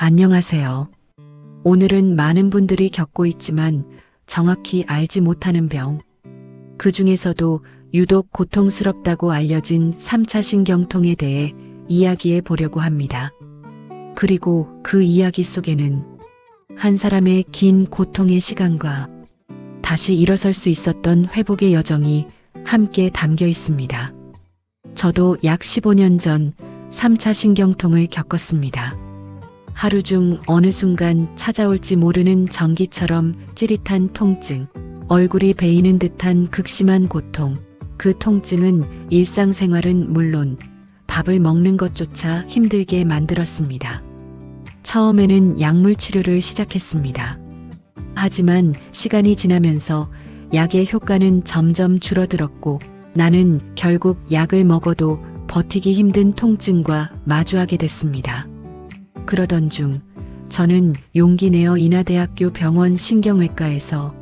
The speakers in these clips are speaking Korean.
안녕하세요. 오늘은 많은 분들이 겪고 있지만 정확히 알지 못하는 병, 그 중에서도 유독 고통스럽다고 알려진 3차 신경통에 대해 이야기해 보려고 합니다. 그리고 그 이야기 속에는 한 사람의 긴 고통의 시간과 다시 일어설 수 있었던 회복의 여정이 함께 담겨 있습니다. 저도 약 15년 전 3차 신경통을 겪었습니다. 하루 중 어느 순간 찾아올지 모르는 전기처럼 찌릿한 통증, 얼굴이 베이는 듯한 극심한 고통. 그 통증은 일상생활은 물론 밥을 먹는 것조차 힘들게 만들었습니다. 처음에는 약물 치료를 시작했습니다. 하지만 시간이 지나면서 약의 효과는 점점 줄어들었고 나는 결국 약을 먹어도 버티기 힘든 통증과 마주하게 됐습니다. 그러던 중 저는 용기 내어 인하대학교 병원 신경외과에서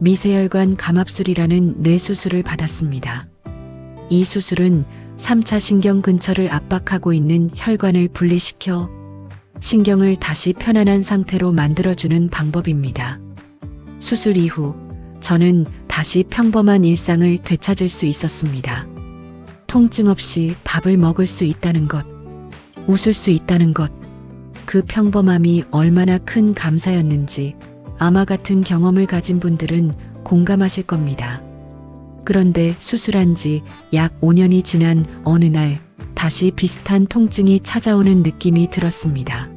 미세혈관 감압술이라는 뇌수술을 받았습니다. 이 수술은 3차 신경 근처를 압박하고 있는 혈관을 분리시켜 신경을 다시 편안한 상태로 만들어주는 방법입니다. 수술 이후 저는 다시 평범한 일상을 되찾을 수 있었습니다. 통증 없이 밥을 먹을 수 있다는 것, 웃을 수 있다는 것, 그 평범함이 얼마나 큰 감사였는지 아마 같은 경험을 가진 분들은 공감하실 겁니다. 그런데 수술한 지 약 5년이 지난 어느 날 다시 비슷한 통증이 찾아오는 느낌이 들었습니다.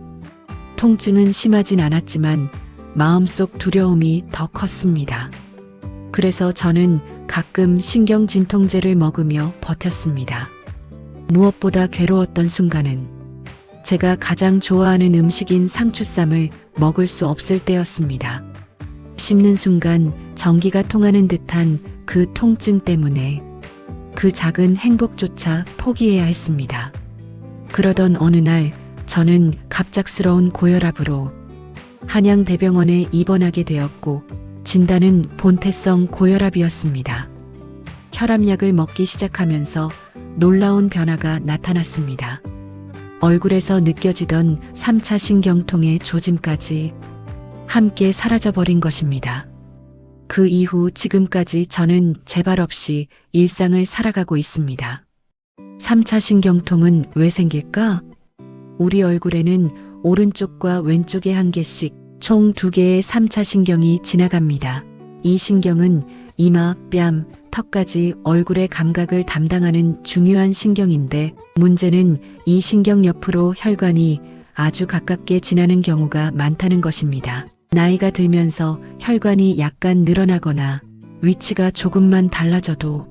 통증은 심하진 않았지만 마음속 두려움이 더 컸습니다. 그래서 저는 가끔 신경진통제를 먹으며 버텼습니다. 무엇보다 괴로웠던 순간은 제가 가장 좋아하는 음식인 상추쌈을 먹을 수 없을 때였습니다. 씹는 순간 전기가 통하는 듯한 그 통증 때문에 그 작은 행복조차 포기해야 했습니다. 그러던 어느 날 저는 갑작스러운 고혈압으로 한양대병원에 입원하게 되었고 진단은 본태성 고혈압이었습니다. 혈압약을 먹기 시작하면서 놀라운 변화가 나타났습니다. 얼굴에서 느껴지던 3차 신경통의 조짐까지 함께 사라져버린 것입니다. 그 이후 지금까지 저는 재발 없이 일상을 살아가고 있습니다. 3차 신경통은 왜 생길까? 우리 얼굴에는 오른쪽과 왼쪽에 한 개씩 총 2개의 3차 신경이 지나갑니다. 이 신경은 이마, 뺨, 턱까지 얼굴의 감각을 담당하는 중요한 신경인데 문제는 이 신경 옆으로 혈관이 아주 가깝게 지나는 경우가 많다는 것입니다. 나이가 들면서 혈관이 약간 늘어나거나 위치가 조금만 달라져도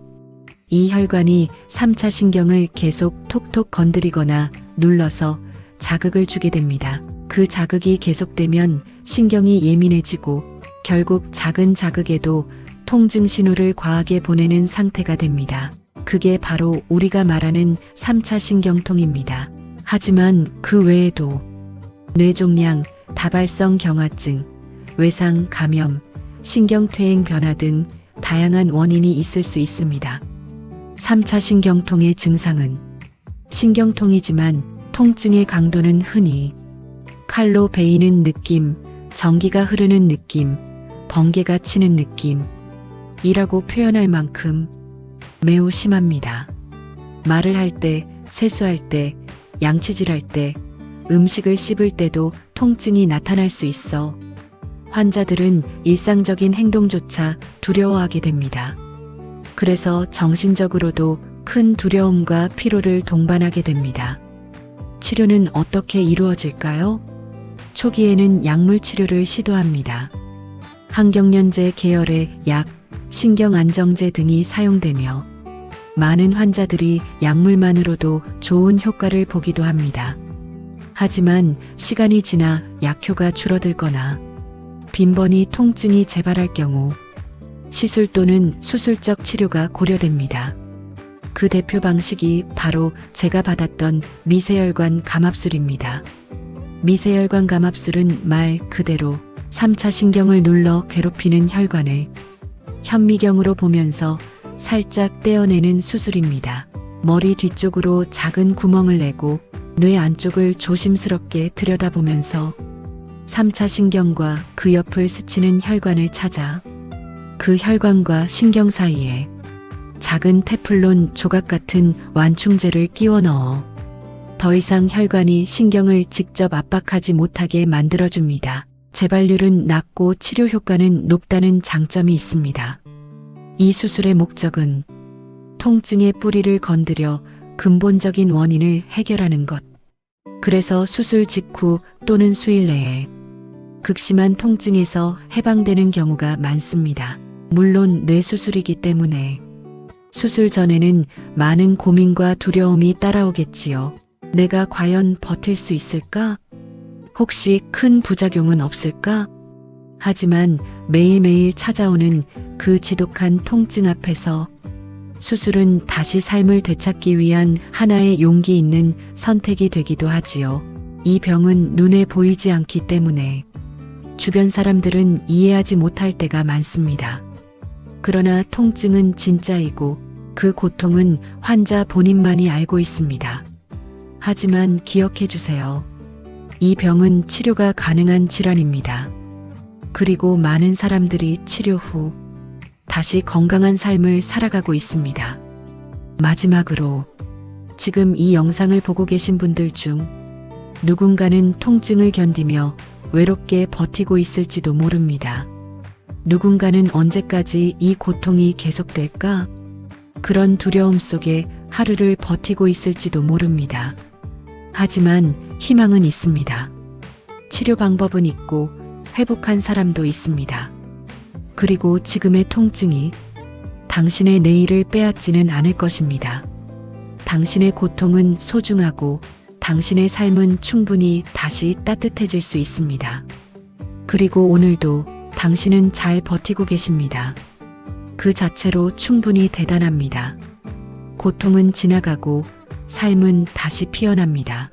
이 혈관이 3차 신경을 계속 톡톡 건드리거나 눌러서 자극을 주게 됩니다. 그 자극이 계속되면 신경이 예민해지고 결국 작은 자극에도 통증 신호를 과하게 보내는 상태가 됩니다. 그게 바로 우리가 말하는 3차 신경통입니다. 하지만 그 외에도 뇌종양, 다발성 경화증, 외상 감염, 신경퇴행 변화 등 다양한 원인이 있을 수 있습니다. 3차 신경통의 증상은 신경통이지만 통증의 강도는 흔히 칼로 베이는 느낌, 전기가 흐르는 느낌, 번개가 치는 느낌, 이라고 표현할 만큼 매우 심합니다. 말을 할 때, 세수할 때, 양치질할 때, 음식을 씹을 때도 통증이 나타날 수 있어 환자들은 일상적인 행동조차 두려워하게 됩니다. 그래서 정신적으로도 큰 두려움과 피로를 동반하게 됩니다. 치료는 어떻게 이루어질까요? 초기에는 약물 치료를 시도합니다. 항경련제 계열의 약, 신경안정제 등이 사용되며 많은 환자들이 약물만으로도 좋은 효과를 보기도 합니다. 하지만 시간이 지나 약효가 줄어들거나 빈번히 통증이 재발할 경우 시술 또는 수술적 치료가 고려됩니다. 그 대표 방식이 바로 제가 받았던 미세혈관 감압술입니다. 미세혈관 감압술은 말 그대로 3차 신경을 눌러 괴롭히는 혈관을 현미경으로 보면서 살짝 떼어내는 수술입니다. 머리 뒤쪽으로 작은 구멍을 내고 뇌 안쪽을 조심스럽게 들여다보면서 3차 신경과 그 옆을 스치는 혈관을 찾아 그 혈관과 신경 사이에 작은 테플론 조각 같은 완충제를 끼워 넣어 더 이상 혈관이 신경을 직접 압박하지 못하게 만들어줍니다. 재발률은 낮고 치료 효과는 높다는 장점이 있습니다. 이 수술의 목적은 통증의 뿌리를 건드려 근본적인 원인을 해결하는 것. 그래서 수술 직후 또는 수일 내에 극심한 통증에서 해방되는 경우가 많습니다. 물론 뇌수술이기 때문에 수술 전에는 많은 고민과 두려움이 따라오겠지요. 내가 과연 버틸 수 있을까? 혹시 큰 부작용은 없을까? 하지만 매일매일 찾아오는 그 지독한 통증 앞에서 수술은 다시 삶을 되찾기 위한 하나의 용기 있는 선택이 되기도 하지요. 이 병은 눈에 보이지 않기 때문에 주변 사람들은 이해하지 못할 때가 많습니다. 그러나 통증은 진짜이고 그 고통은 환자 본인만이 알고 있습니다. 하지만 기억해 주세요. 이 병은 치료가 가능한 질환입니다. 그리고 많은 사람들이 치료 후 다시 건강한 삶을 살아가고 있습니다. 마지막으로 지금 이 영상을 보고 계신 분들 중 누군가는 통증을 견디며 외롭게 버티고 있을지도 모릅니다. 누군가는 언제까지 이 고통이 계속될까? 그런 두려움 속에 하루를 버티고 있을지도 모릅니다. 하지만 희망은 있습니다. 치료 방법은 있고 회복한 사람도 있습니다. 그리고 지금의 통증이 당신의 내일을 빼앗지는 않을 것입니다. 당신의 고통은 소중하고 당신의 삶은 충분히 다시 따뜻해질 수 있습니다. 그리고 오늘도 당신은 잘 버티고 계십니다. 그 자체로 충분히 대단합니다. 고통은 지나가고 삶은 다시 피어납니다.